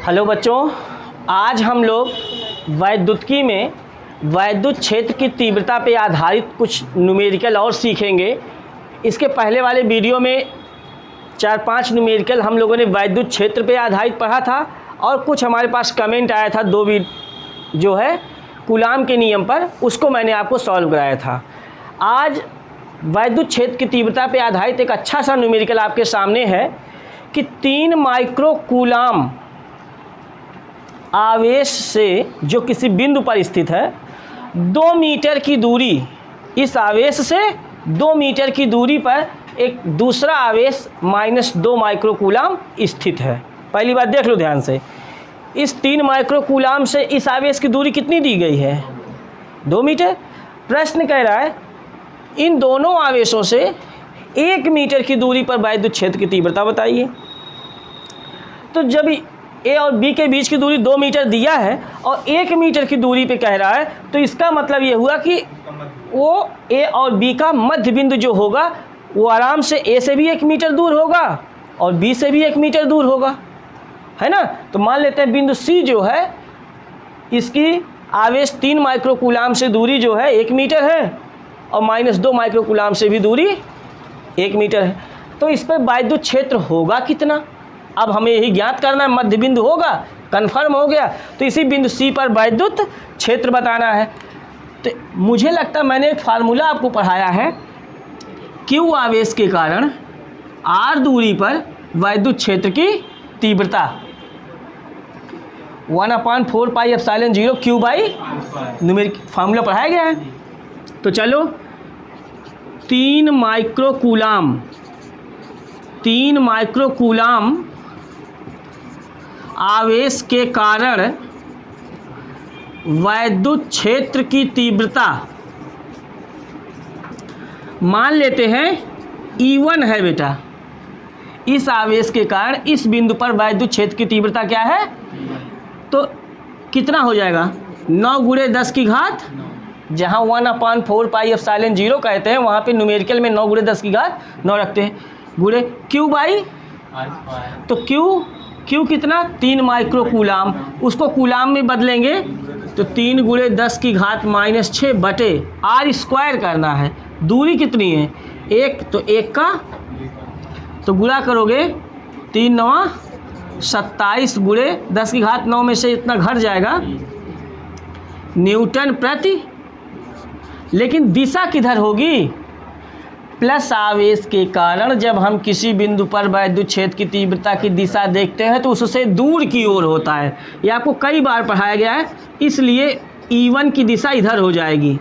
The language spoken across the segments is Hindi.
हेलो बच्चों, आज हम लोग वैद्युतिकी में वैद्युत क्षेत्र की तीव्रता पे आधारित कुछ न्यूमेरिकल और सीखेंगे। इसके पहले वाले वीडियो में 4-5 न्यूमेरिकल हम लोगों ने वैद्युत क्षेत्र पे आधारित पढ़ा था और कुछ हमारे पास कमेंट आया था 2 भी जो है कूलाम के नियम पर, उसको मैंने आपको सॉल्व कराया था। आज वैद्युत क्षेत्र की तीव्रता पे आधारित एक अच्छा सा न्यूमेरिकल आपके सामने है कि 3 माइक्रो कूलाम आवेश से जो किसी बिंदु पर स्थित है 2 मीटर की दूरी, इस आवेश से 2 मीटर की दूरी पर एक दूसरा आवेश -2 माइक्रो कूलाम स्थित है। पहली बात देख लो ध्यान से, इस 3 माइक्रो कूलाम से इस आवेश की दूरी कितनी दी गई है? 2 मीटर। प्रश्न कह रहा है इन दोनों आवेशों से 1 मीटर की दूरी पर वैद्युत क्षेत्र की तीव्रता बताइए। तो जब ए और बी के बीच की दूरी 2 मीटर दिया है और 1 मीटर की दूरी पे कह रहा है, तो इसका मतलब ये हुआ कि वो ए और बी का मध्य बिंदु जो होगा वो आराम से ए से भी 1 मीटर दूर होगा और बी से भी 1 मीटर दूर होगा, है ना। तो मान लेते हैं बिंदु सी जो है इसकी आवेश 3 माइक्रो कूलाम से दूरी जो है 1 मीटर है और -2 माइक्रो कूलाम से भी दूरी 1 मीटर है। तो इस पर वैद्युत क्षेत्र होगा कितना? अब हमें यही ज्ञात करना है। मध्य बिंदु होगा, कन्फर्म हो गया, तो इसी बिंदु सी पर वैद्युत क्षेत्र बताना है। तो मुझे लगता है मैंने एक फार्मूला आपको पढ़ाया है, Q आवेश के कारण R दूरी पर वैद्युत क्षेत्र की तीव्रता 1/4πε0 Q बाई न्यूमेरिक फार्मूला पढ़ाया गया है। तो चलो 3 माइक्रो कूलाम आवेश के कारण वैद्युत क्षेत्र की तीव्रता मान लेते हैं E1 है बेटा। इस आवेश के कारण इस बिंदु पर वैद्युत क्षेत्र की तीव्रता क्या है? तो कितना हो जाएगा? 9 × 10 की घात, जहाँ 1/4πε0 कहते हैं वहाँ पे न्यूमेरिकल में 9 × 10 की घात 9 रखते हैं, गुणे Q बाई। तो Q कितना? 3 माइक्रो कूलाम, उसको कूलाम में बदलेंगे तो 3 × 10 की घात -6 बटे R² करना है। दूरी कितनी है? 1, तो 1 का तो गुणा करोगे 3 × 9 27 × 10 की घात 9 में से इतना घट जाएगा न्यूटन प्रति। लेकिन दिशा किधर होगी? प्लस आवेश के कारण जब हम किसी बिंदु पर वैद्युत क्षेत्र की तीव्रता की दिशा देखते हैं तो उससे दूर की ओर होता है। ये आपको कई बार पढ़ाया गया है, इसलिए E1 की दिशा इधर हो जाएगी,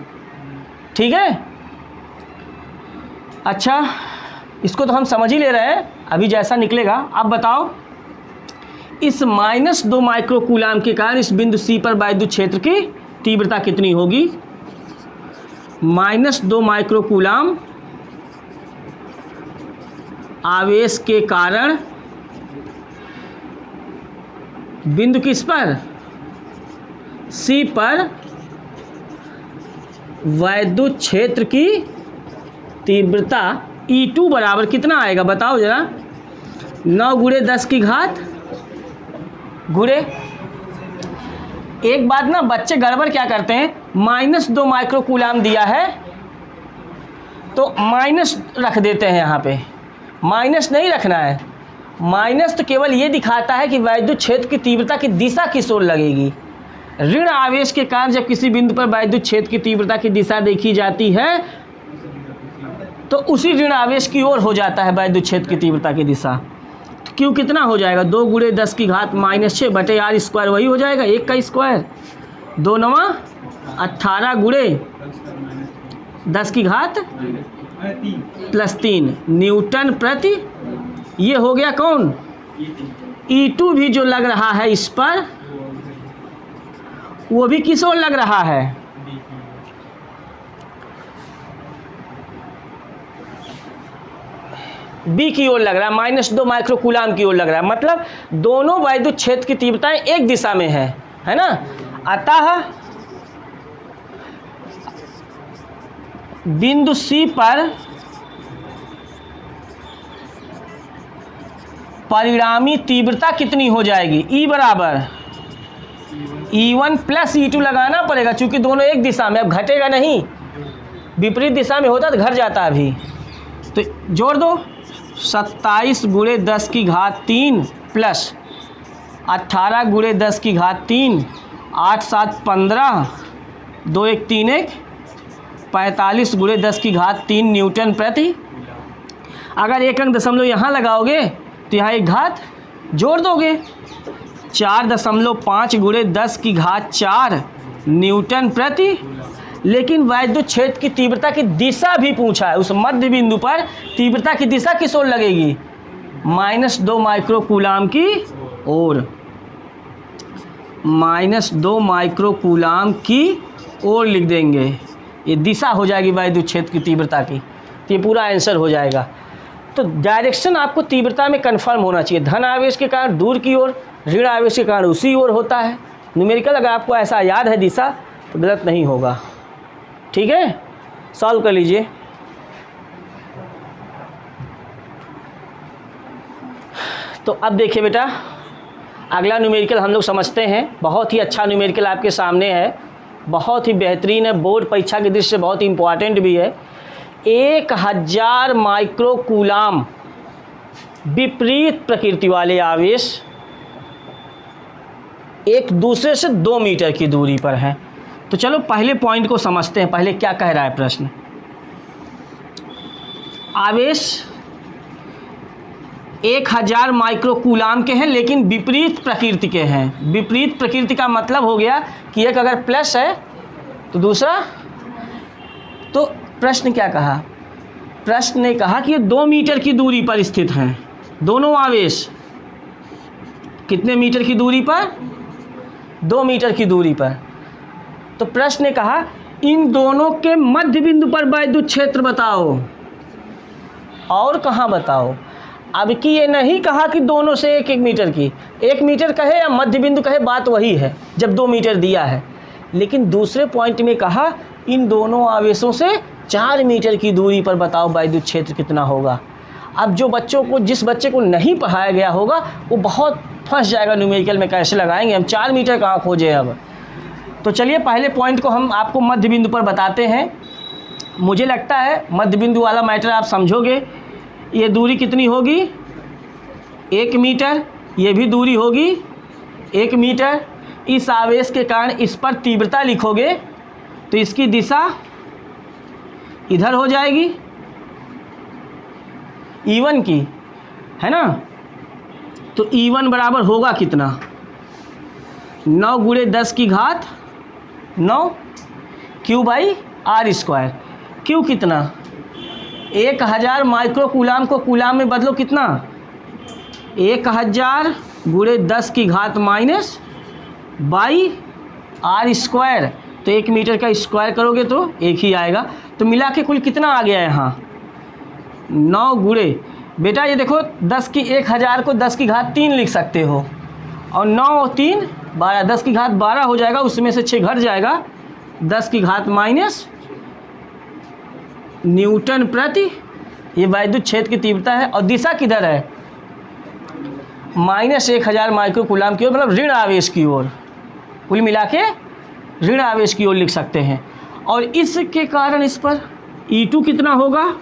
ठीक है। अच्छा, इसको तो हम समझ ही ले रहे हैं, अभी जैसा निकलेगा। अब बताओ इस -2 माइक्रो कूलाम के कारण इस बिंदु सी पर वैद्युत क्षेत्र की तीव्रता कितनी होगी? -2 माइक्रो कूलाम आवेश के कारण बिंदु किस पर? सी पर वैद्युत क्षेत्र की तीव्रता E2 बराबर कितना आएगा बताओ जरा? 9 × 10 की घात गुणे। एक बात ना, बच्चे गड़बड़ क्या करते हैं, -2 माइक्रो कूलाम दिया है तो माइनस रख देते हैं। यहाँ पे माइनस नहीं रखना है। माइनस तो केवल ये दिखाता है कि वैद्युत क्षेत्र की तीव्रता की दिशा किस ओर लगेगी। ऋण आवेश के कारण जब किसी बिंदु पर वैद्युत क्षेत्र की तीव्रता की दिशा देखी जाती है तो उसी ऋण आवेश की ओर हो जाता है वैद्युत क्षेत्र की तीव्रता की दिशा। तो Q कितना हो जाएगा? 2 × 10 की घात -6 बटे R², वही हो जाएगा 1 का स्क्वायर। 2 × 9 18 × 10 की घात +3 न्यूटन प्रति। ये हो गया कौन? E2 भी जो लग रहा है इस पर, वो भी किस ओर लग रहा है? बी की ओर लग रहा है, -2 माइक्रो कूलाम की ओर लग रहा है। मतलब दोनों वैद्युत क्षेत्र की तीव्रताएं एक दिशा में है ना। अतः बिंदु सी पर परिणामी तीव्रता कितनी हो जाएगी, ई बराबर E1 प्लस E2 लगाना पड़ेगा, चूंकि दोनों एक दिशा में, अब घटेगा नहीं, विपरीत दिशा में होता तो घट जाता अभी। तो जोड़ दो 27 गुणे 10 की घात 3 प्लस 18 गुणे 10 की घात 3, 8 7 15, 2 1 3 1, 45 गुणे 10 की घात 3 न्यूटन प्रति। अगर एक अंक दशमलव यहाँ लगाओगे तो यहाँ एक घात जोड़ दोगे, 4.5 गुणे 10 की घात 4 न्यूटन प्रति। लेकिन वैद्युत क्षेत्र की तीव्रता की दिशा भी पूछा है, उस मध्य बिंदु पर तीव्रता की दिशा किस ओर लगेगी, -2 माइक्रो कूलाम की ओर, -2 माइक्रो कूलाम की ओर लिख देंगे। ये दिशा हो जाएगी वैद्युत क्षेत्र की तीव्रता की, तो ये पूरा आंसर हो जाएगा। तो डायरेक्शन आपको तीव्रता में कन्फर्म होना चाहिए, धन आवेश के कारण दूर की ओर, ऋण आवेश के कारण उसी ओर होता है। न्यूमेरिकल अगर आपको ऐसा याद है दिशा तो गलत नहीं होगा। ठीक है, सॉल्व कर लीजिए। तो अब देखिए बेटा, अगला न्यूमेरिकल हम लोग समझते हैं। बहुत ही अच्छा न्यूमेरिकल आपके सामने है, बहुत ही बेहतरीन है, बोर्ड परीक्षा की दृष्टि से बहुत ही इम्पोर्टेंट भी है। 1000 माइक्रो कूलाम विपरीत प्रकृति वाले आवेश एक दूसरे से 2 मीटर की दूरी पर हैं। तो चलो पहले पॉइंट को समझते हैं, पहले क्या कह रहा है प्रश्न। आवेश 1000 माइक्रो कूलाम के हैं लेकिन विपरीत प्रकृति के हैं। विपरीत प्रकृति का मतलब हो गया कि एक अगर प्लस है तो दूसरा, तो प्रश्न क्या कहा, प्रश्न ने कहा कि ये 2 मीटर की दूरी पर स्थित हैं दोनों आवेश। कितने मीटर की दूरी पर, 2 मीटर की दूरी पर। तो प्रश्न ने कहा इन दोनों के मध्य बिंदु पर वैद्युत क्षेत्र बताओ, और कहाँ बताओ। अब कि ये नहीं कहा कि दोनों से 1 मीटर की, 1 मीटर कहे या मध्य बिंदु कहे, बात वही है जब 2 मीटर दिया है। लेकिन दूसरे पॉइंट में कहा इन दोनों आवेशों से 4 मीटर की दूरी पर बताओ वैद्युत क्षेत्र कितना होगा। अब जो बच्चों को, जिस बच्चे को नहीं पढ़ाया गया होगा वो बहुत फंस जाएगा न्यूमेरिकल में, कैसे लगाएंगे हम, 4 मीटर कहाँ खोजे अब। तो चलिए पहले पॉइंट को हम आपको मध्य बिंदु पर बताते हैं। मुझे लगता है मध्य बिंदु वाला मैटर आप समझोगे। ये दूरी कितनी होगी, 1 मीटर, ये भी दूरी होगी 1 मीटर। इस आवेश के कारण इस पर तीव्रता लिखोगे तो इसकी दिशा इधर हो जाएगी E1 की, है ना। तो E1 बराबर होगा कितना, 9 गुणे 10 की घात 9 Q/r²। क्यू कितना, 1000 माइक्रो कूलाम को कूलाम में बदलो कितना, 1000 गुणे 10 की घात -r²। तो 1 मीटर का स्क्वायर करोगे तो 1 ही आएगा। तो मिला के कुल कितना आ गया यहाँ, 9 गुणे, बेटा ये देखो 1000 को 10 की घात 3 लिख सकते हो, और 9 और 3 12, 10 की घात 12 हो जाएगा, उसमें से 6 घट जाएगा, 10 की घात माइनस न्यूटन प्रति। ये वैद्युत क्षेत्र की तीव्रता है। और दिशा किधर है, -1000 माइक्रो कूलाम की ओर, मतलब ऋण आवेश की ओर। कुल मिला के ऋण आवेश की ओर लिख सकते हैं। और इसके कारण इस पर E2 कितना होगा,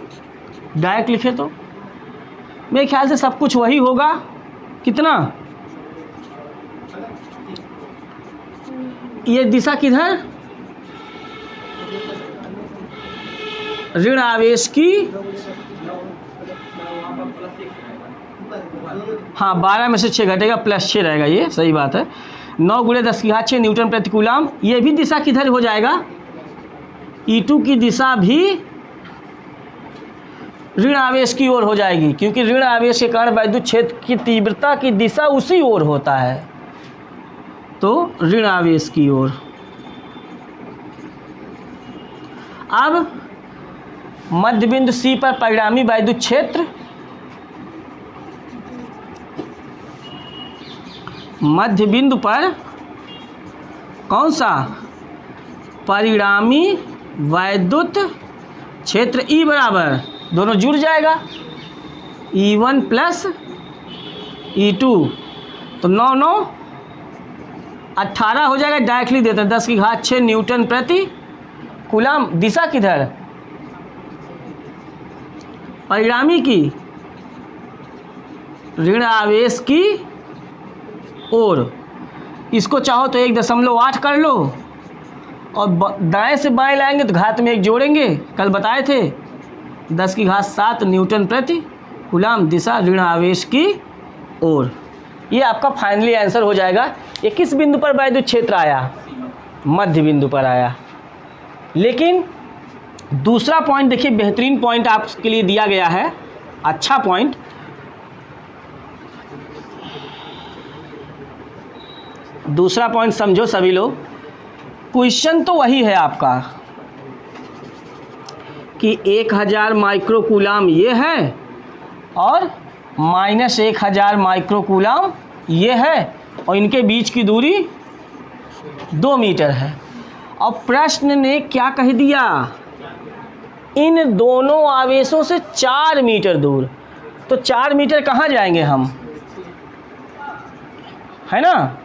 डायरेक्ट लिखे तो मेरे ख्याल से सब कुछ वही होगा। कितना, ये दिशा किधर, ऋण आवेश की, हाँ 12 में से 6 घटेगा, +6 रहेगा, ये सही बात है। 9 गुणे 10 की घात 6 न्यूटन प्रति कूलाम। ये भी दिशा किधर हो जाएगा, E2 की दिशा भी ऋण आवेश की ओर हो जाएगी, क्योंकि ऋण आवेश के कारण वैद्युत क्षेत्र की तीव्रता की दिशा उसी ओर होता है। तो ऋण आवेश की ओर। अब मध्य बिंदु C पर परिणामी वैद्युत क्षेत्र, मध्य बिंदु पर कौन सा, परिणामी वैद्युत क्षेत्र E बराबर, दोनों जुड़ जाएगा, E1 प्लस E2 तो 9 9 18 हो जाएगा, डायरेक्टली देते हैं 10 की घात 6 न्यूटन प्रति कूलम। दिशा किधर, परिणामी की ऋण आवेश की ओर। इसको चाहो तो 1.8 कर लो और दाएं से बाएं लाएंगे तो घात में 1 जोड़ेंगे, कल बताए थे। 10 की घात 7 न्यूटन प्रति कूलम, दिशा ऋण आवेश की ओर। ये आपका फाइनली आंसर हो जाएगा। ये किस बिंदु पर वैद्युत क्षेत्र आया, मध्य बिंदु पर आया। लेकिन दूसरा पॉइंट देखिए, बेहतरीन पॉइंट आपके लिए दिया गया है, अच्छा पॉइंट। दूसरा पॉइंट समझो सभी लोग, क्वेश्चन तो वही है आपका कि 1000 माइक्रोकूलम ये है और -1000 माइक्रोकूलम ये है और इनके बीच की दूरी 2 मीटर है। और प्रश्न ने क्या कह दिया, इन दोनों आवेशों से 4 मीटर दूर। तो 4 मीटर कहाँ जाएंगे हम, है ना।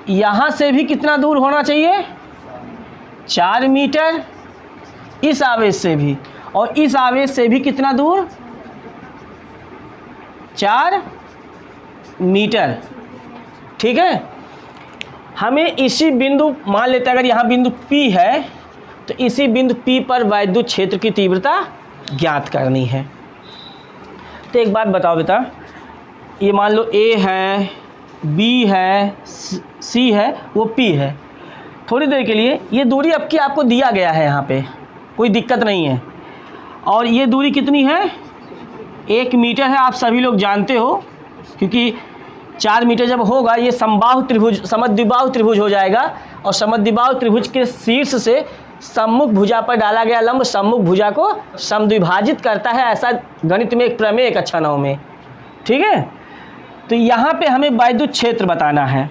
यहाँ से भी कितना दूर होना चाहिए, 4 मीटर। इस आवेश से भी, और इस आवेश से भी कितना दूर, 4 मीटर। ठीक है, हमें इसी बिंदु, मान लेते हैं अगर यहाँ बिंदु P है तो इसी बिंदु P पर वैद्युत क्षेत्र की तीव्रता ज्ञात करनी है। तो एक बात बताओ बेटा, ये मान लो A है, B है, C है, वो P है। थोड़ी देर के लिए ये दूरी अब की आपको दिया गया है, यहाँ पे कोई दिक्कत नहीं है। और ये दूरी कितनी है, 1 मीटर है, आप सभी लोग जानते हो, क्योंकि 4 मीटर जब होगा ये समबाहु त्रिभुज, समद्विबाहु त्रिभुज हो जाएगा। और समद्विबाहु त्रिभुज के शीर्ष से सम्मुख भुजा पर डाला गया लंब सम्मुख भुजा को समद्विभाजित करता है, ऐसा गणित में एक प्रमेय है कक्षा 9 में। ठीक है, तो यहाँ पे हमें वैद्युत क्षेत्र बताना है।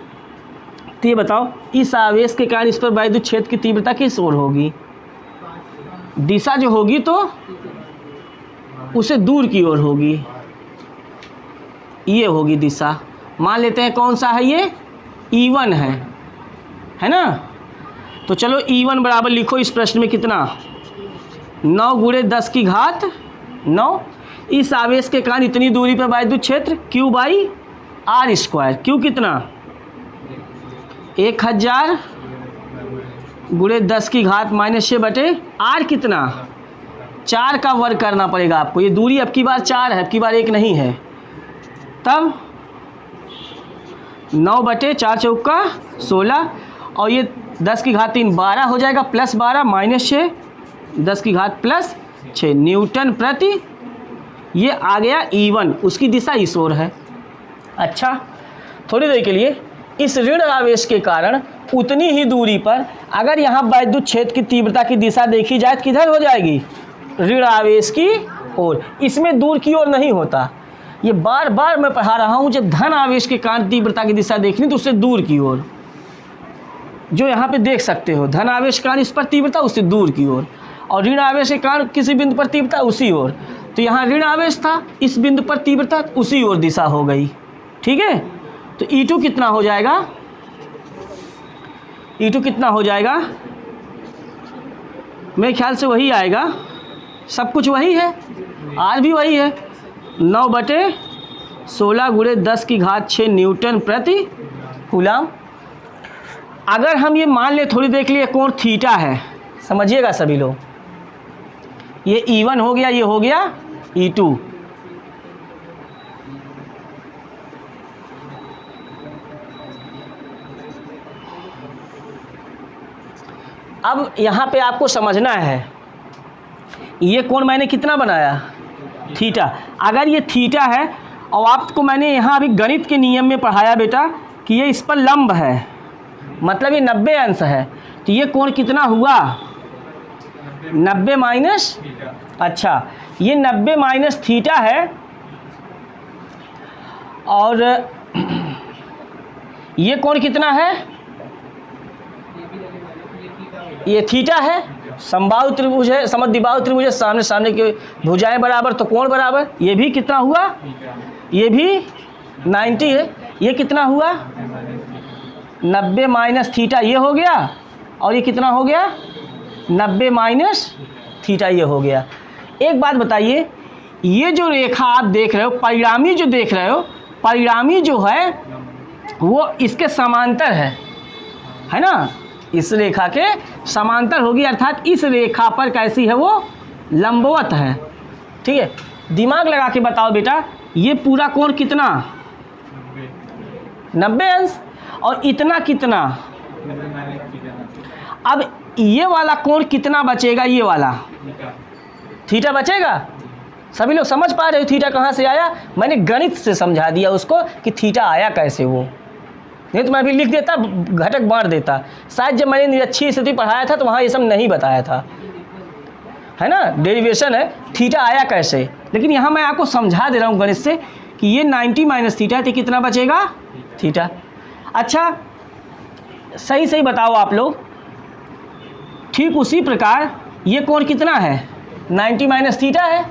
तो ये बताओ, इस आवेश के कारण इस पर वैद्युत क्षेत्र की तीव्रता किस ओर होगी, दिशा जो होगी तो उसे दूर की ओर होगी, ये होगी दिशा। मान लेते हैं कौन सा है ये, E1 है ना। तो चलो E1 बराबर लिखो इस प्रश्न में कितना, 9 × 10 की घात 9। इस आवेश के कारण इतनी दूरी पर वैद्युत क्षेत्र Q/r²। Q कितना, 1000 × 10 की घात -6/r कितना, 4 का वर्ग करना पड़ेगा आपको। ये दूरी अब की बार 4 है, अब की बार 1 नहीं है। तब 9/4 चौका 16 और ये 10 की घात 3 12 हो जाएगा, +12 -6 10 की घात +6 न्यूटन प्रति। ये आ गया E1, उसकी दिशा इस ओर है। अच्छा, थोड़ी देर के लिए इस ऋण आवेश के कारण उतनी ही दूरी पर अगर यहाँ वैद्युत क्षेत्र की तीव्रता की दिशा देखी जाए तो किधर हो जाएगी, ऋण आवेश की ओर। इसमें दूर की ओर नहीं होता, ये बार बार मैं पढ़ा रहा हूँ। जब धन आवेश के कारण तीव्रता की दिशा देखनी तो उससे दूर की ओर, जो यहाँ पे देख सकते हो, धन आवेश के कारण इस पर तीव्रता उससे दूर की ओर, और ऋण आवेश के कारण किसी बिंदु पर तीव्रता उसी ओर। तो यहाँ ऋण आवेश था, इस बिंदु पर तीव्रता उसी ओर दिशा हो गई। ठीक है, तो E2 कितना हो जाएगा, E2 कितना हो जाएगा, मेरे ख्याल से वही आएगा, सब कुछ वही है, R भी वही है, 9/16 × 10 की घात 6 न्यूटन प्रति कूलम। अगर हम ये मान ले थोड़ी देर के लिए कोण थीटा है, समझिएगा सभी लोग, ये E1 हो गया, ये हो गया E2। अब यहाँ पे आपको समझना है, ये कोण मैंने कितना बनाया, थीटा। अगर ये थीटा है और आपको मैंने यहाँ अभी गणित के नियम में पढ़ाया बेटा कि ये इस पर लंब है, मतलब ये 90 अंश है, तो ये कोण कितना हुआ, 90 माइनस, अच्छा ये 90 माइनस थीटा है। और ये कोण कितना है, ये थीटा है, समबाहु त्रिभुज है, समद्विबाहु त्रिभुज है, सामने सामने के भुजाएं बराबर तो कोण बराबर। ये भी कितना हुआ, ये भी 90 है। ये कितना हुआ 90 माइनस थीटा, ये हो गया। और ये कितना हो गया 90 माइनस थीटा, ये हो गया। एक बात बताइए, ये जो रेखा आप देख रहे हो, परिणामी जो देख रहे हो, परिणामी जो है वो इसके समांतर है ना, इस रेखा के समांतर होगी, अर्थात इस रेखा पर कैसी है वो लंबवत है। ठीक है, दिमाग लगा के बताओ बेटा, ये पूरा कोण कितना 90 अंश, और इतना कितना, अब ये वाला कोण कितना बचेगा, ये वाला थीटा बचेगा। सभी लोग समझ पा रहे हो थीटा कहाँ से आया? मैंने गणित से समझा दिया उसको कि थीटा आया कैसे, वो नहीं तो मैं अभी लिख देता, घटक बांट देता। शायद जब मैंने निरक्षीय स्थिति पढ़ाया था तो वहाँ ये सब नहीं बताया था, है ना, डेरिवेशन है, थीटा आया कैसे। लेकिन यहाँ मैं आपको समझा दे रहा हूँ गणित से कि ये 90 माइनस थीटा है तो कितना बचेगा थीटा। अच्छा सही सही बताओ आप लोग। ठीक उसी प्रकार ये कोण कितना है 90 माइनस थीटा है।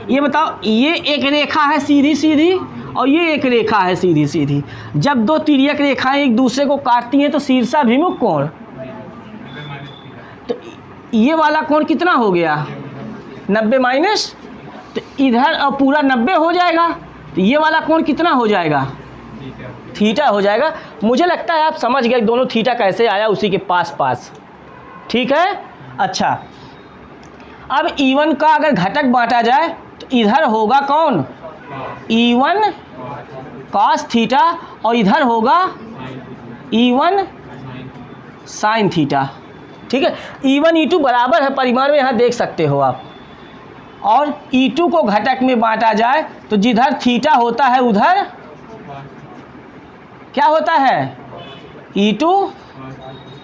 ये बताओ, ये एक रेखा है सीधी सीधी और ये एक रेखा है सीधी सीधी। जब दो तिर्यक रेखाएं एक दूसरे को काटती हैं तो शीर्षाभिमुख कोण, तो ये वाला कोण कितना हो गया 90 माइनस, तो इधर और पूरा 90 हो जाएगा, तो ये वाला कोण कितना हो जाएगा थीटा हो जाएगा। मुझे लगता है आप समझ गए दोनों थीटा कैसे आया, उसी के पास पास। ठीक है, अच्छा अब E1 का अगर घटक बांटा जाए तो इधर होगा कौन E1 cos थीटा और इधर होगा E1 sin थीटा। ठीक है, E1 E2 बराबर है परिमाण में, यहाँ देख सकते हो आप। और E2 को घटक में बांटा जाए तो जिधर थीटा होता है उधर क्या होता है E2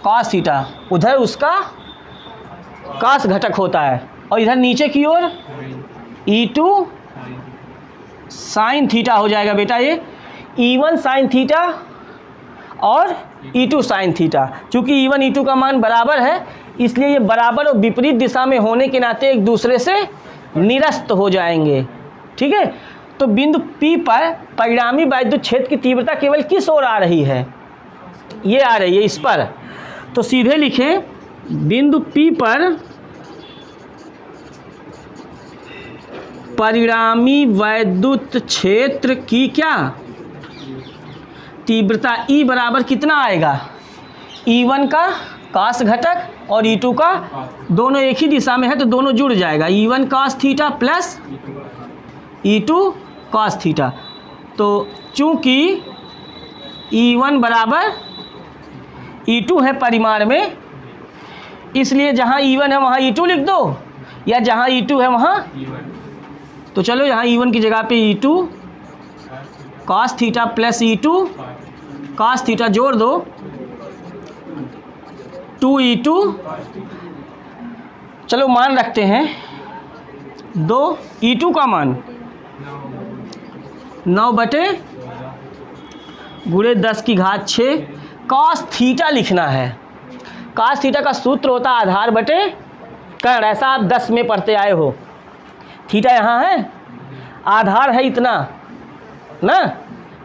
cos थीटा, उधर उसका cos घटक होता है, और इधर नीचे की ओर E2 sin थीटा हो जाएगा बेटा। ये E1 sin थीटा और E2 sin थीटा। चूँकि E1 E2 का मान बराबर है इसलिए ये बराबर और विपरीत दिशा में होने के नाते एक दूसरे से निरस्त हो जाएंगे। ठीक है, तो बिंदु P पर परिणामी वैद्युत क्षेत्र की तीव्रता केवल किस ओर आ रही है, ये आ रही है इस पर। तो सीधे लिखें बिंदु P पर परिणामी वैद्युत क्षेत्र की क्या तीव्रता, E बराबर कितना आएगा E1 का cos घटक और E2 का, दोनों एक ही दिशा में है तो दोनों जुड़ जाएगा, E1 cos theta plus E2 cos theta. तो चूंकि E1 बराबर E2 है परिमाण में, इसलिए जहाँ E1 है वहाँ E2 लिख दो, या जहाँ E2 है वहाँ, तो चलो यहाँ E1 की जगह पे E2 cos theta plus E2 cos theta जोड़ दो, 2E2, चलो मान रखते हैं 2, E2 का मान 9/10⁻6 cos थीटा लिखना है। cos थीटा का सूत्र होता है आधार बटे कर्ण, ऐसा आप 10 में पढ़ते आए हो। थीटा यहाँ है, आधार है इतना ना,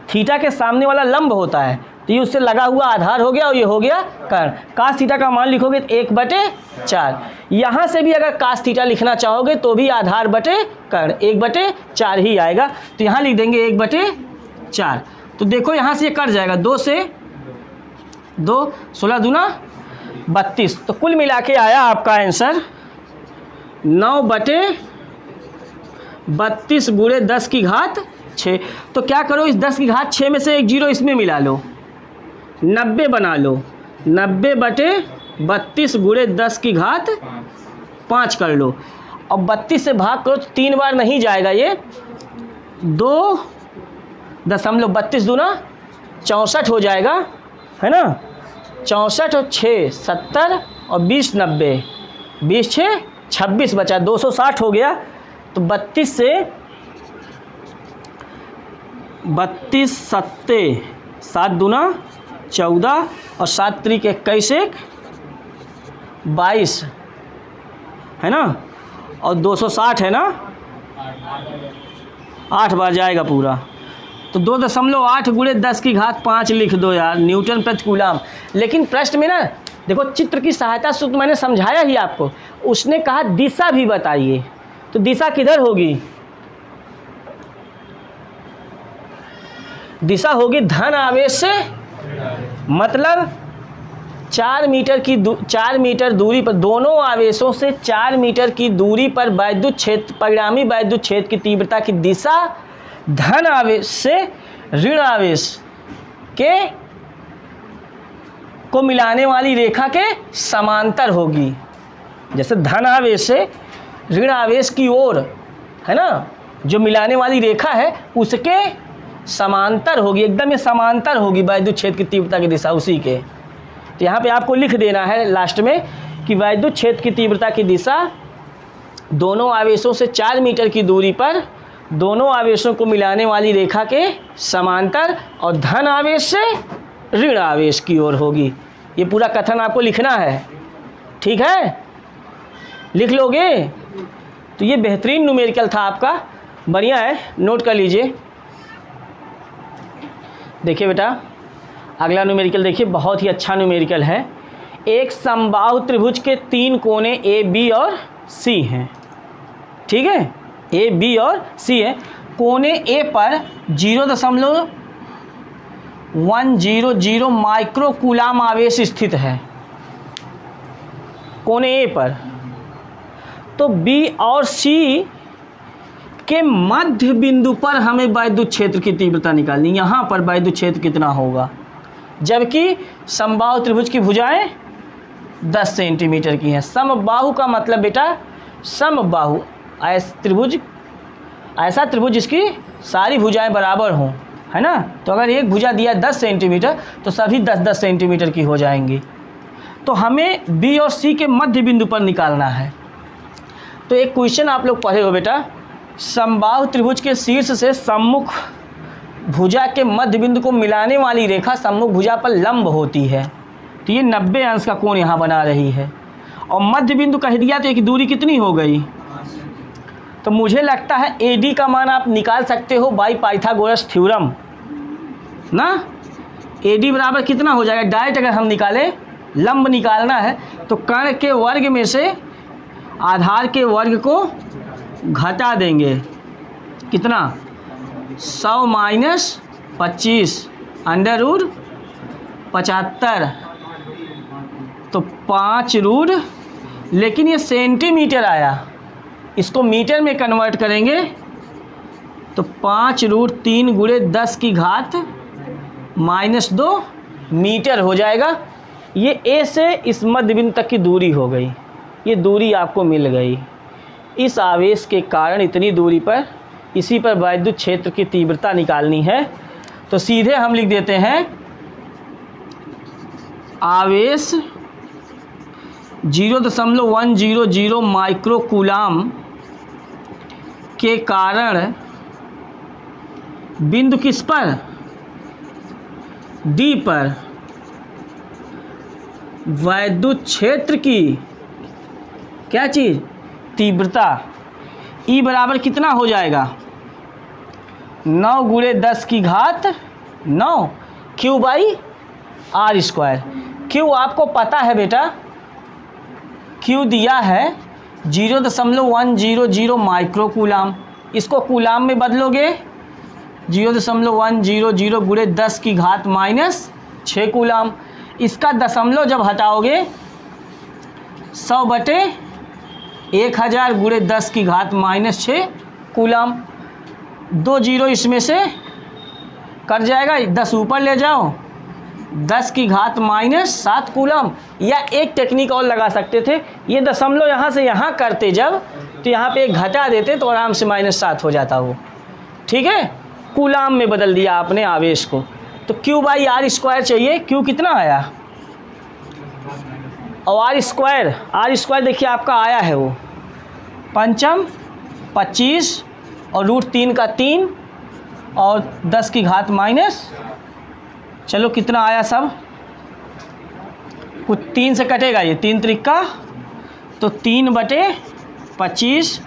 थीटा के सामने वाला लंब होता है तो ये उससे लगा हुआ आधार हो गया और ये हो गया कर्ण। cos थीटा का मान लिखोगे 1/4। यहाँ से भी अगर cos थीटा लिखना चाहोगे तो भी आधार बटे कर्ण 1/4 ही आएगा, तो यहाँ लिख देंगे 1/4। तो देखो यहाँ से ये कट जाएगा, 2 से 2 16 दूना 32, तो कुल मिला के आया आपका आंसर 9/32 गुणे 10⁻6। तो क्या करो, इस 10⁻6 में से एक जीरो इसमें मिला लो, 90 बना लो, 90/32 गुणे 10⁻5 कर लो। और 32 से भाग करो तो 3 बार नहीं जाएगा, ये 2.32 दूना 64 हो जाएगा, है ना। 64 और 6 70 और 20 90, 20 6 26 बचा, 260 हो गया। तो 32 से 32 सत्ते 7 दूना 14 और 7 त्रिक 21 22, है ना, और 260 है ना, 8 बार जाएगा पूरा, तो 2.8 गुणे 10 की घात 5 लिख दो यार, न्यूटन प्रति कूलाम। लेकिन प्रश्न में ना देखो चित्र की सहायता से तो मैंने समझाया ही आपको, उसने कहा दिशा भी बताइए, तो दिशा किधर होगी? दिशा होगी धन आवेश से, मतलब 4 मीटर दूरी पर, दोनों आवेशों से 4 मीटर की दूरी पर वैद्युत क्षेत्र, परिणामी वैद्युत क्षेत्र की तीव्रता की दिशा धन आवेश से ऋण आवेश को मिलाने वाली रेखा के समांतर होगी। जैसे धन आवेश से ऋण आवेश की ओर, है ना, जो मिलाने वाली रेखा है उसके समांतर होगी, एकदम ये समांतर होगी वैद्युत क्षेत्र की तीव्रता की दिशा उसी के। तो यहाँ पे आपको लिख देना है लास्ट में कि वैद्युत क्षेत्र की तीव्रता की दिशा दोनों आवेशों से 4 मीटर की दूरी पर दोनों आवेशों को मिलाने वाली रेखा के समांतर और धन आवेश से ऋण आवेश की ओर होगी। ये पूरा कथन आपको लिखना है, ठीक है, लिख लोगे? तो ये बेहतरीन न्यूमेरिकल था आपका, बढ़िया है, नोट कर लीजिए। देखिए बेटा अगला न्यूमेरिकल देखिए, बहुत ही अच्छा न्यूमेरिकल है। एक समबाहु त्रिभुज के 3 कोने ए बी और सी हैं, ठीक है, ए बी और सी है। कोने ए पर 0.100 माइक्रो कूलाम आवेश स्थित है, कोने ए पर। तो बी और सी के मध्य बिंदु पर हमें वैद्युत क्षेत्र की तीव्रता निकालनी, यहाँ पर वैद्युत क्षेत्र कितना होगा, जबकि समबाहु त्रिभुज की भुजाएं 10 सेंटीमीटर की हैं। समबाहु का मतलब बेटा समबाहु ऐसा त्रिभुज जिसकी सारी भुजाएं बराबर हों, है ना। तो अगर एक भुजा दिया 10 सेंटीमीटर तो सभी 10-10 सेंटीमीटर की हो जाएंगी। तो हमें बी और सी के मध्य बिंदु पर निकालना है। तो एक क्वेश्चन आप लोग पढ़े हो बेटा, समबाहु त्रिभुज के शीर्ष से सम्मुख भुजा के मध्य बिंदु को मिलाने वाली रेखा सम्मुख भुजा पर लंब होती है। तो ये 90 अंश का कोण यहाँ बना रही है, और मध्य बिंदु कह दिया तो एक दूरी कितनी हो गई? तो मुझे लगता है AD का मान आप निकाल सकते हो बाई पाइथागोरस थ्योरम ना। AD बराबर कितना हो जाएगा? डायरेक्ट अगर हम निकालें, लंब निकालना है तो कर्ण के वर्ग में से आधार के वर्ग को घटा देंगे, कितना? 100 माइनस 25 अंडर रूट 75, तो 5 रूट, लेकिन ये सेंटीमीटर आया, इसको मीटर में कन्वर्ट करेंगे तो 5 रूट 3 गुणे 10 की घात -2 मीटर हो जाएगा। ये ए से इस मध्य बिंदु तक की दूरी हो गई, ये दूरी आपको मिल गई। इस आवेश के कारण इतनी दूरी पर, इसी पर वैद्युत क्षेत्र की तीव्रता निकालनी है। तो सीधे हम लिख देते हैं आवेश 0.100 माइक्रो कूलाम के कारण बिंदु किस पर? डी पर वैद्युत क्षेत्र की क्या चीज़? तीव्रता। ई बराबर कितना हो जाएगा? 9 गुणे 10 की घात 9 क्यू बाई आर स्क्वायर। क्यू आपको पता है बेटा, क्यू दिया है 0.100 माइक्रो कूलाम, इसको कूलाम में बदलोगे 0.100 गुणे 10 की घात -6 कूलाम। इसका दशमलव जब हटाओगे 100/1000 गुणे 10 की घात -6 कूलाम। 2 जीरो इसमें से कट जाएगा, 10 ऊपर ले जाओ, 10 की घात -7 कूलाम। या एक टेक्निक और लगा सकते थे, ये दशमलव यहाँ से यहाँ करते जब, तो यहाँ पे एक घटा देते तो आराम से -7 हो जाता वो, ठीक है। कूलाम में बदल दिया आपने आवेश को। तो क्यू बाई आर स्क्वायर चाहिए, क्यू कितना आया? और आर स्क्वायर देखिए आपका आया है वो पंचम 25 और √3 का 3 और 10 की घात माइनस, चलो कितना आया सब, कुछ 3 से कटेगा ये, 3 त्रिका तो 3/10 25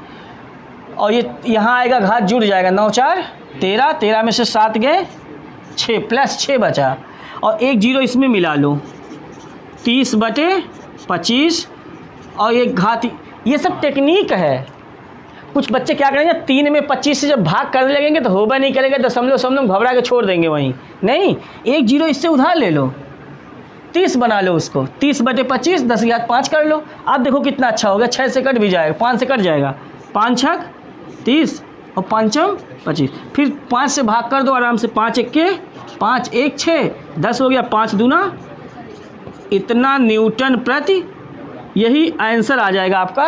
और ये यहाँ आएगा घात जुड़ जाएगा 9 4 13, 13 में से 7 गए 6 प्लस 6 बचा और 1 0 इसमें मिला लो 30/25 और ये घात। ये सब टेक्निक है। कुछ बच्चे क्या करेंगे 3 में 25 से जब भाग करने लगेंगे तो होगा नहीं करेंगे, दशमलव घबरा के छोड़ देंगे वहीं। नहीं, 1 0 इससे उधार ले लो, 30 बना लो उसको, 30/25 10⁻5 कर लो। आप देखो कितना अच्छा होगा, 6 से कट भी जाएगा, 5 से कट जाएगा, 5 6 30 और 5 25, फिर 5 से भाग कर दो आराम से, 5 1 5 1 6 10 हो गया, 5 दूना इतना न्यूटन प्रति। यही आंसर आ जाएगा आपका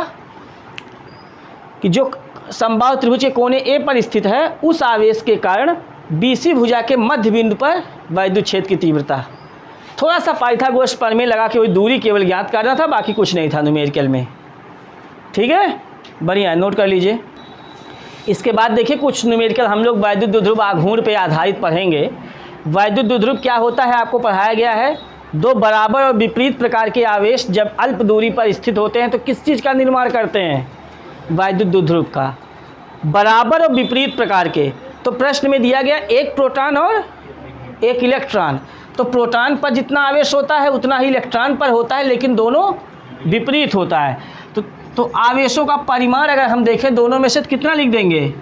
कि जो समबाहु त्रिभुज के कोने ए पर स्थित है उस आवेश के कारण BC भुजा के मध्य बिंदु पर वैद्युत क्षेत्र की तीव्रता। थोड़ा सा पाइथागोरस प्रमेय लगा के वही दूरी केवल ज्ञात करना था, बाकी कुछ नहीं था न्यूमेरिकल में। ठीक है, बढ़िया, नोट कर लीजिए। इसके बाद देखिए कुछ न्यूमेरिकल हम लोग वैद्युत द्विध्रुव आघूर्ण पे आधारित पढ़ेंगे। वैद्युत द्विध्रुव क्या होता है आपको पढ़ाया गया है। दो बराबर और विपरीत प्रकार के आवेश जब अल्प दूरी पर स्थित होते हैं तो किस चीज़ का निर्माण करते हैं? वैद्युत द्विध्रुव का। बराबर और विपरीत प्रकार के, तो प्रश्न में दिया गया एक प्रोटॉन और एक इलेक्ट्रॉन। तो प्रोटॉन पर जितना आवेश होता है उतना ही इलेक्ट्रॉन पर होता है, लेकिन दोनों विपरीत होता है। तो आवेशों का परिमाण अगर हम देखें दोनों में से तो कितना लिख देंगे?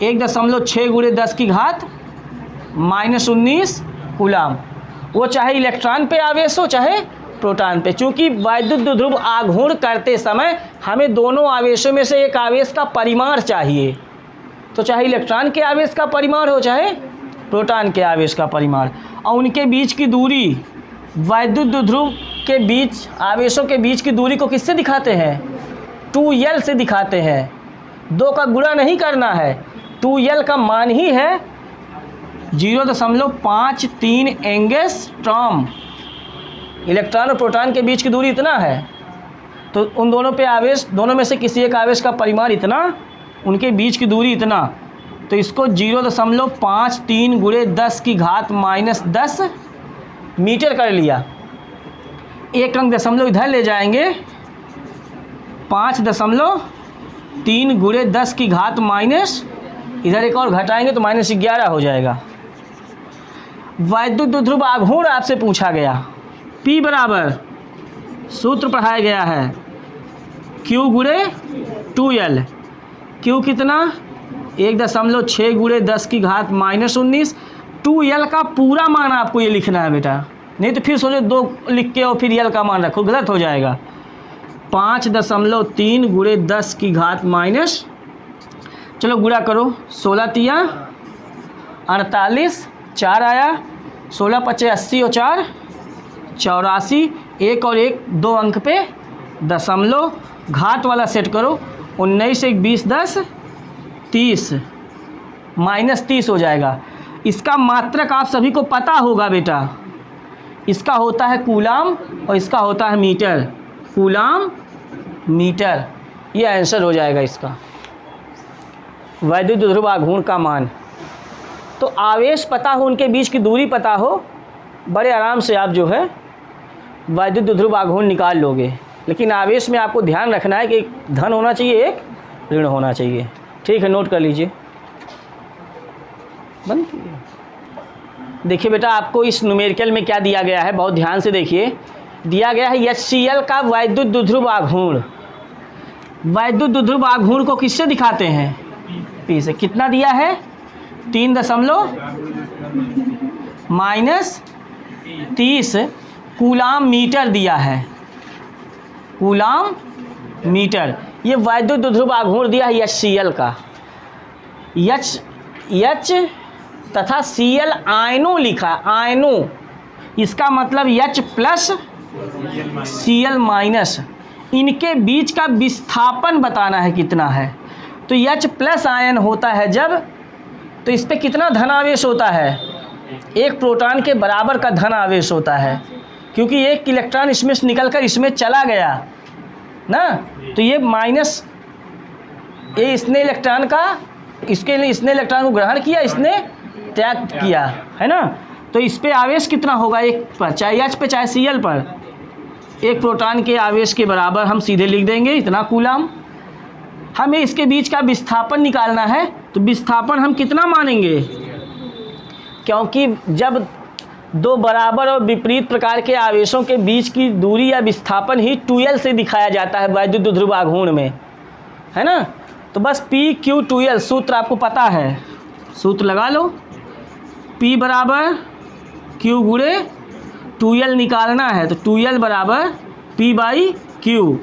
1.6 × 10⁻⁻19 कूलाम। वो चाहे इलेक्ट्रॉन पे आवेश हो चाहे प्रोटॉन पे, चूँकि वैद्युत द्विध्रुव आघूर्ण करते समय हमें दोनों आवेशों में से एक आवेश का परिमाण चाहिए। तो चाहे इलेक्ट्रॉन के आवेश का परिमाण हो चाहे प्रोटॉन के आवेश का परिमाण, और उनके बीच की दूरी, वैद्युत द्विध्रुव के बीच आवेशों के बीच की दूरी को किससे दिखाते हैं? 2L से दिखाते हैं। 2 का गुणा नहीं करना है, 2L का मान ही है 0.53 एंगस्ट्रॉम। इलेक्ट्रॉन और प्रोटॉन के बीच की दूरी इतना है, तो उन दोनों पे आवेश, दोनों में से किसी एक आवेश का परिमाण इतना, उनके बीच की दूरी इतना, तो इसको 0.53 × 10⁻10 मीटर कर लिया। एक अंक दशमलव इधर ले जाएंगे, 5.3 × 10⁻, इधर एक और घटाएंगे तो -11 हो जाएगा। वैद्युत द्विध्रुव आघूर्ण आपसे पूछा गया। P बराबर सूत्र पढ़ाया गया है Q × 2L। Q कितना? 1.6 × 10⁻19। 2L का पूरा मान आपको ये लिखना है बेटा, नहीं तो फिर सोचो 2 लिख के और फिर L का मान रखो, गलत हो जाएगा। 5.3 × 10⁻, चलो गुणा करो, 16 तिया 48, 4 आया, 16 × 5 = 80 और 4 84, 1 और 1 2 अंक पे दशमलव, घात वाला सेट करो, 19 1 20 10 30 -30 हो जाएगा। इसका मात्रक आप सभी को पता होगा बेटा, इसका होता है कूलाम और इसका होता है मीटर। कूलाम मीटर, ये आंसर हो जाएगा इसका, वैद्युत द्विध्रुव आघूर्ण का मान। तो आवेश पता हो, उनके बीच की दूरी पता हो, बड़े आराम से आप जो है वैद्युत द्विध्रुव आघूर्ण निकाल लोगे। लेकिन आवेश में आपको ध्यान रखना है कि एक धन होना चाहिए, एक ऋण होना चाहिए। ठीक है, नोट कर लीजिए। बंद कीजिए। देखिए बेटा, आपको इस न्यूमेरिकल में क्या दिया गया है, बहुत ध्यान से देखिए। दिया गया है HCl का वैद्युत द्विध्रुव आघूर्ण। वैद्युत द्विध्रुव आघूर्ण को किससे दिखाते हैं? P से। कितना दिया है? 3.-30 कूलाम मीटर दिया है। कूलाम मीटर, ये वैद्युत द्विध्रुव आघूर्ण दिया है HCl का। H तथा Cl आयनों लिखा, आयनों, इसका मतलब H+ Cl-, इनके बीच का विस्थापन बताना है कितना है। तो H+ आयन होता है जब, तो इस पर कितना धन आवेश होता है? एक प्रोटॉन के बराबर का धन आवेश होता है, क्योंकि एक इलेक्ट्रॉन इसमें से निकलकर इसमें चला गया ना, तो ये माइनस, ये इसने इलेक्ट्रॉन का, इसके लिए इसने इलेक्ट्रॉन को ग्रहण किया, इसने त्याग किया, है ना। तो इस पे आवेश कितना होगा एक पर, चाहे H पे चाहे Cl पर, एक प्रोटॉन के आवेश के बराबर हम सीधे लिख देंगे इतना कूलाम। हमें इसके बीच का विस्थापन निकालना है, तो विस्थापन हम कितना मानेंगे, क्योंकि जब दो बराबर और विपरीत प्रकार के आवेशों के बीच की दूरी या विस्थापन ही 2L से दिखाया जाता है वैद्युत ध्रुव आघूर्ण में, है ना। तो बस PQ2L सूत्र आपको पता है, सूत्र लगा लो, P बराबर Q गुणे 2L निकालना है, तो 2L बराबर P बाई Q।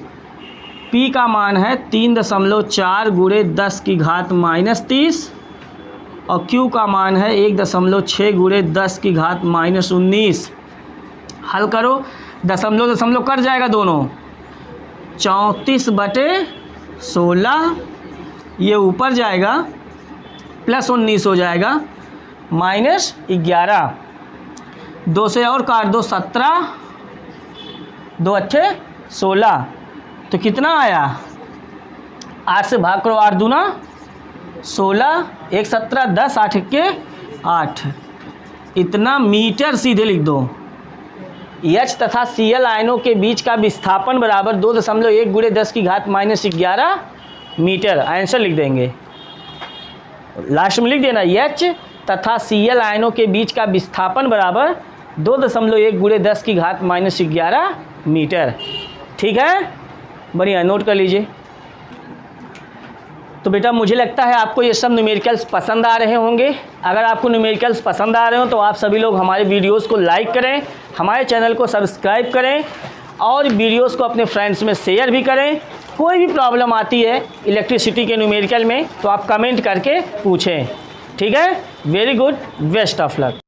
P का मान है 3.4 गुणे 10 की घात -30 और Q का मान है 1.6 गुणे 10 की घात -19। हल करो, दशमलव दशमलव कट जाएगा दोनों, 34/16, ये ऊपर जाएगा +19 हो जाएगा -11, 2 से और काट दो, 17, 2 अच्छे 16, तो कितना आया, 8 से भाग करो, 8 दूना 16, 1 17, 10, 8 के 8, इतना मीटर सीधे लिख दो। H तथा Cl आयनों के बीच का विस्थापन बराबर 2.1 गुणे 10 की घात -11 मीटर, आंसर लिख देंगे, लास्ट में लिख देना H तथा Cl आयनों के बीच का विस्थापन बराबर 2.1 गुणे 10 की घात -11 मीटर। ठीक है, बढ़िया, नोट कर लीजिए। तो बेटा मुझे लगता है आपको ये सब न्यूमेरिकल्स पसंद आ रहे होंगे। अगर आपको न्यूमेरिकल्स पसंद आ रहे हो तो आप सभी लोग हमारे वीडियोस को लाइक करें, हमारे चैनल को सब्सक्राइब करें और वीडियोस को अपने फ्रेंड्स में शेयर भी करें। कोई भी प्रॉब्लम आती है इलेक्ट्रिसिटी के न्यूमेरिकल में तो आप कमेंट करके पूछें। ठीक है, very good, best of luck.